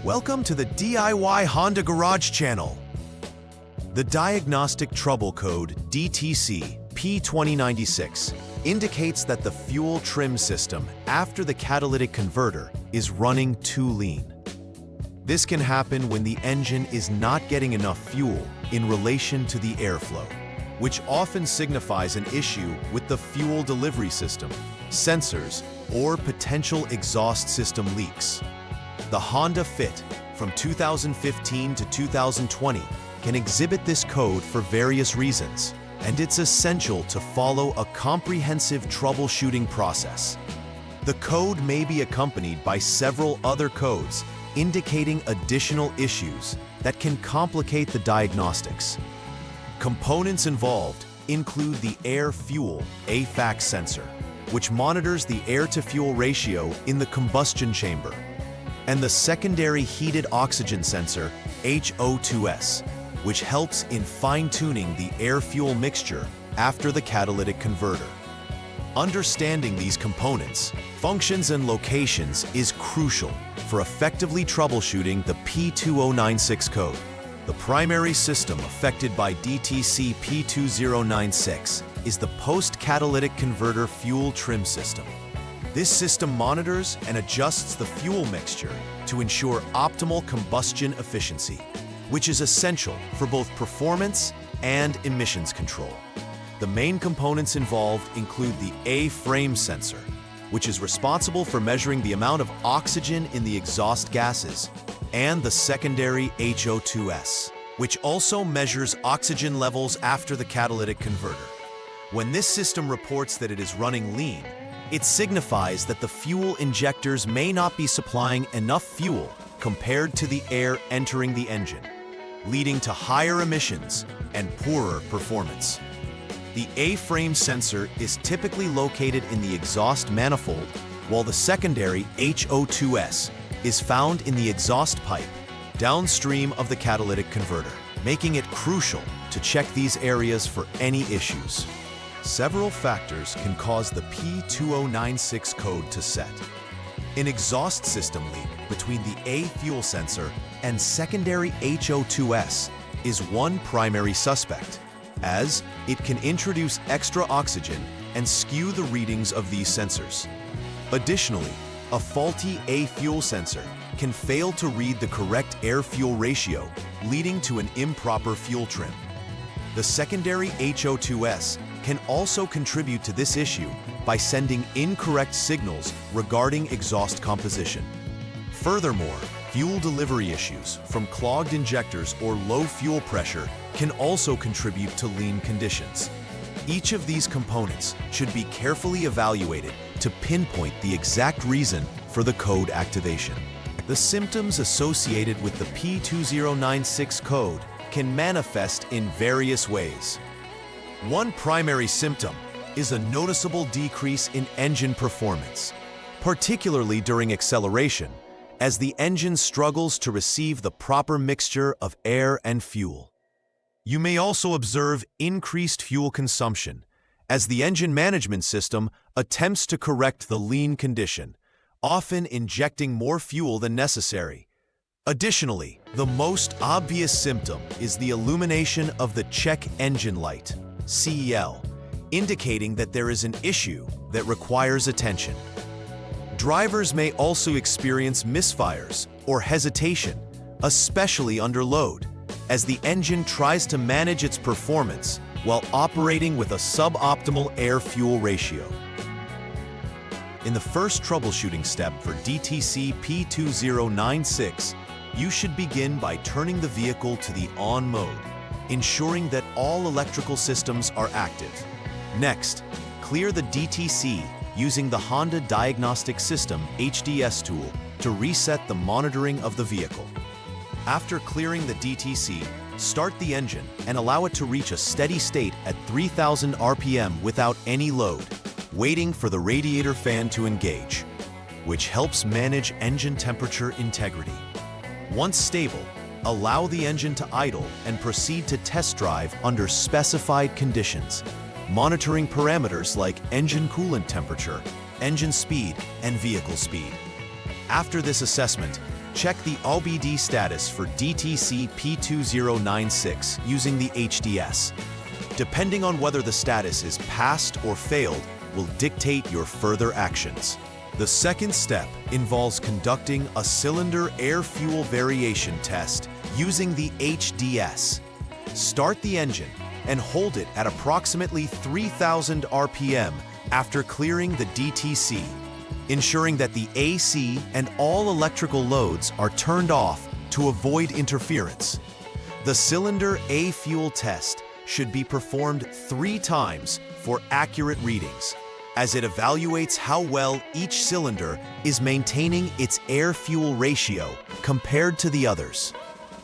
Welcome to the DIY Honda Garage channel. The Diagnostic Trouble Code DTC P2096 indicates that the fuel trim system after the catalytic converter is running too lean. This can happen when the engine is not getting enough fuel in relation to the airflow, which often signifies an issue with the fuel delivery system, sensors, or potential exhaust system leaks. The Honda Fit from 2015 to 2020 can exhibit this code for various reasons, and it's essential to follow a comprehensive troubleshooting process. The code may be accompanied by several other codes indicating additional issues that can complicate the diagnostics. Components involved include the air-fuel AFAC sensor, which monitors the air-to-fuel ratio in the combustion chamber, and the secondary heated oxygen sensor, HO2S, which helps in fine-tuning the air-fuel mixture after the catalytic converter. Understanding these components, functions, and locations is crucial for effectively troubleshooting the P2096 code. The primary system affected by DTC P2096 is the post-catalytic converter fuel trim system. This system monitors and adjusts the fuel mixture to ensure optimal combustion efficiency, which is essential for both performance and emissions control. The main components involved include the A-frame sensor, which is responsible for measuring the amount of oxygen in the exhaust gases, and the secondary HO2S, which also measures oxygen levels after the catalytic converter. When this system reports that it is running lean, it signifies that the fuel injectors may not be supplying enough fuel compared to the air entering the engine, leading to higher emissions and poorer performance. The A-frame sensor is typically located in the exhaust manifold, while the secondary HO2S is found in the exhaust pipe downstream of the catalytic converter, making it crucial to check these areas for any issues. Several factors can cause the P2096 code to set. An exhaust system leak between the A fuel sensor and secondary HO2S is one primary suspect, as it can introduce extra oxygen and skew the readings of these sensors. Additionally, a faulty A fuel sensor can fail to read the correct air-fuel ratio, leading to an improper fuel trim. The secondary HO2S can also contribute to this issue by sending incorrect signals regarding exhaust composition. Furthermore, fuel delivery issues from clogged injectors or low fuel pressure can also contribute to lean conditions. Each of these components should be carefully evaluated to pinpoint the exact reason for the code activation. The symptoms associated with the P2096 code can manifest in various ways. One primary symptom is a noticeable decrease in engine performance, particularly during acceleration, as the engine struggles to receive the proper mixture of air and fuel. You may also observe increased fuel consumption, as the engine management system attempts to correct the lean condition, often injecting more fuel than necessary. Additionally, the most obvious symptom is the illumination of the check engine light, CEL, indicating that there is an issue that requires attention. Drivers may also experience misfires or hesitation, especially under load, as the engine tries to manage its performance while operating with a suboptimal air-fuel ratio. In the first troubleshooting step for DTC P2096, you should begin by turning the vehicle to the on mode, ensuring that all electrical systems are active. Next, clear the DTC using the Honda Diagnostic System HDS tool to reset the monitoring of the vehicle. After clearing the DTC, start the engine and allow it to reach a steady state at 3,000 RPM without any load, waiting for the radiator fan to engage, which helps manage engine temperature integrity. Once stable, allow the engine to idle and proceed to test drive under specified conditions, monitoring parameters like engine coolant temperature, engine speed, and vehicle speed. After this assessment, check the OBD status for DTC P2096 using the HDS. Depending on whether the status is passed or failed will dictate your further actions. The second step involves conducting a cylinder air-fuel variation test using the HDS. Start the engine and hold it at approximately 3,000 RPM after clearing the DTC, ensuring that the AC and all electrical loads are turned off to avoid interference. The cylinder A-fuel test should be performed 3 times for accurate readings, as it evaluates how well each cylinder is maintaining its air-fuel ratio compared to the others.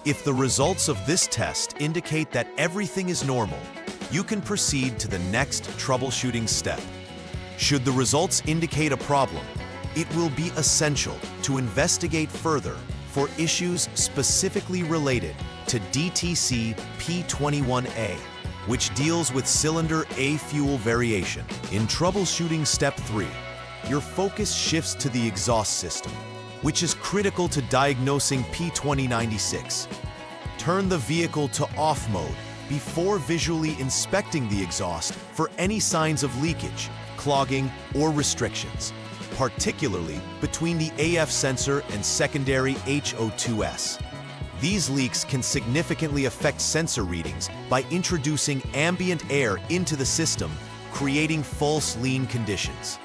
If the results of this test indicate that everything is normal, you can proceed to the next troubleshooting step. Should the results indicate a problem, it will be essential to investigate further for issues specifically related to DTC P21A, which deals with cylinder A-fuel variation. In troubleshooting step 3, your focus shifts to the exhaust system, which is critical to diagnosing P2096. Turn the vehicle to off mode before visually inspecting the exhaust for any signs of leakage, clogging, or restrictions, particularly between the AF sensor and secondary HO2S. These leaks can significantly affect sensor readings by introducing ambient air into the system, creating false lean conditions.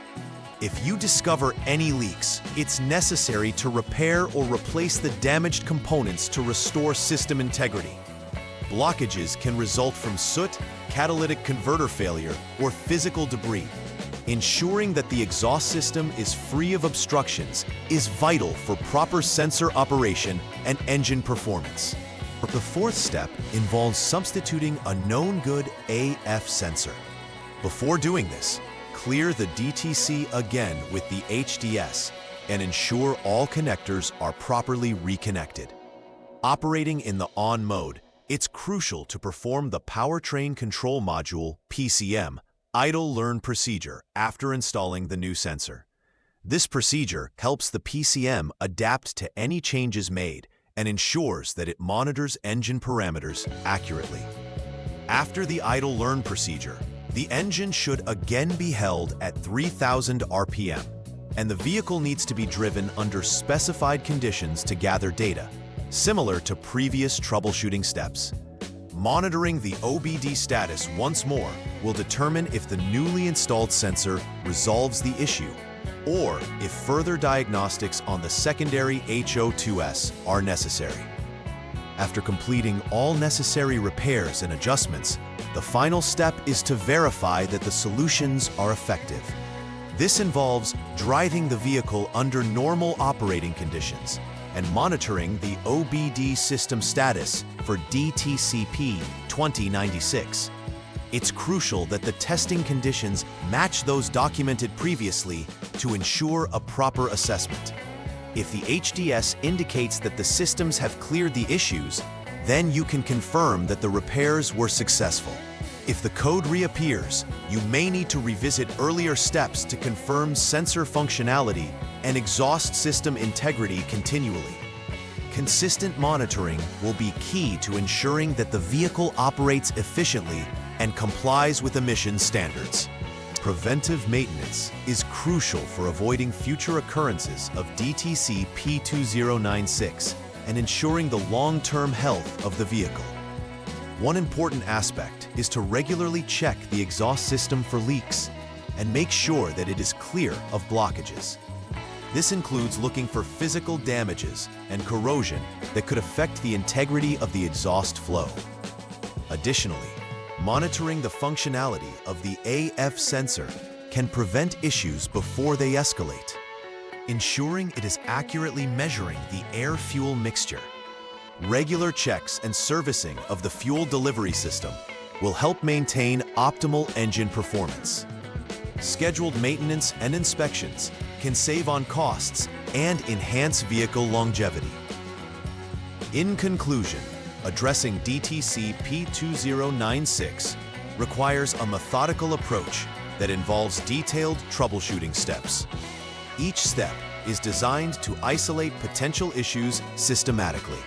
If you discover any leaks, it's necessary to repair or replace the damaged components to restore system integrity. Blockages can result from soot, catalytic converter failure, or physical debris. Ensuring that the exhaust system is free of obstructions is vital for proper sensor operation and engine performance. The fourth step involves substituting a known good AF sensor. Before doing this, clear the DTC again with the HDS and ensure all connectors are properly reconnected. Operating in the on mode, it's crucial to perform the Powertrain Control Module (PCM) idle learn procedure after installing the new sensor. This procedure helps the PCM adapt to any changes made and ensures that it monitors engine parameters accurately. After the idle learn procedure, the engine should again be held at 3,000 RPM, and the vehicle needs to be driven under specified conditions to gather data, similar to previous troubleshooting steps. Monitoring the OBD status once more will determine if the newly installed sensor resolves the issue or if further diagnostics on the secondary HO2S are necessary. After completing all necessary repairs and adjustments, the final step is to verify that the solutions are effective. This involves driving the vehicle under normal operating conditions and monitoring the OBD system status for DTC P2096. It's crucial that the testing conditions match those documented previously to ensure a proper assessment. If the HDS indicates that the systems have cleared the issues, then you can confirm that the repairs were successful. If the code reappears, you may need to revisit earlier steps to confirm sensor functionality and exhaust system integrity continually. Consistent monitoring will be key to ensuring that the vehicle operates efficiently and complies with emission standards. Preventive maintenance is crucial for avoiding future occurrences of DTC P2096 and ensuring the long-term health of the vehicle. One important aspect is to regularly check the exhaust system for leaks and make sure that it is clear of blockages. This includes looking for physical damages and corrosion that could affect the integrity of the exhaust flow. Additionally, monitoring the functionality of the AF sensor can prevent issues before they escalate, ensuring it is accurately measuring the air-fuel mixture. Regular checks and servicing of the fuel delivery system will help maintain optimal engine performance. Scheduled maintenance and inspections can save on costs and enhance vehicle longevity. In conclusion, addressing DTC P2096 requires a methodical approach that involves detailed troubleshooting steps. Each step is designed to isolate potential issues systematically,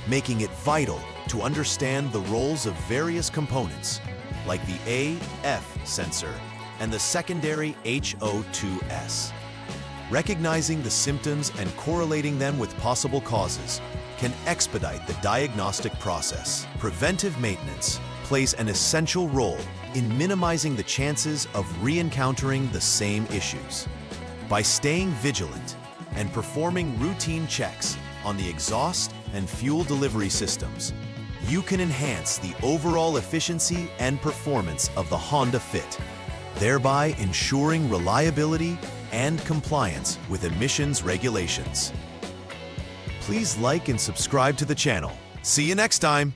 making it vital to understand the roles of various components, like the AF sensor and the secondary HO2S. Recognizing the symptoms and correlating them with possible causes can expedite the diagnostic process. Preventive maintenance plays an essential role in minimizing the chances of re-encountering the same issues. By staying vigilant and performing routine checks on the exhaust and fuel delivery systems, you can enhance the overall efficiency and performance of the Honda Fit, thereby ensuring reliability and compliance with emissions regulations. Please like and subscribe to the channel. See you next time!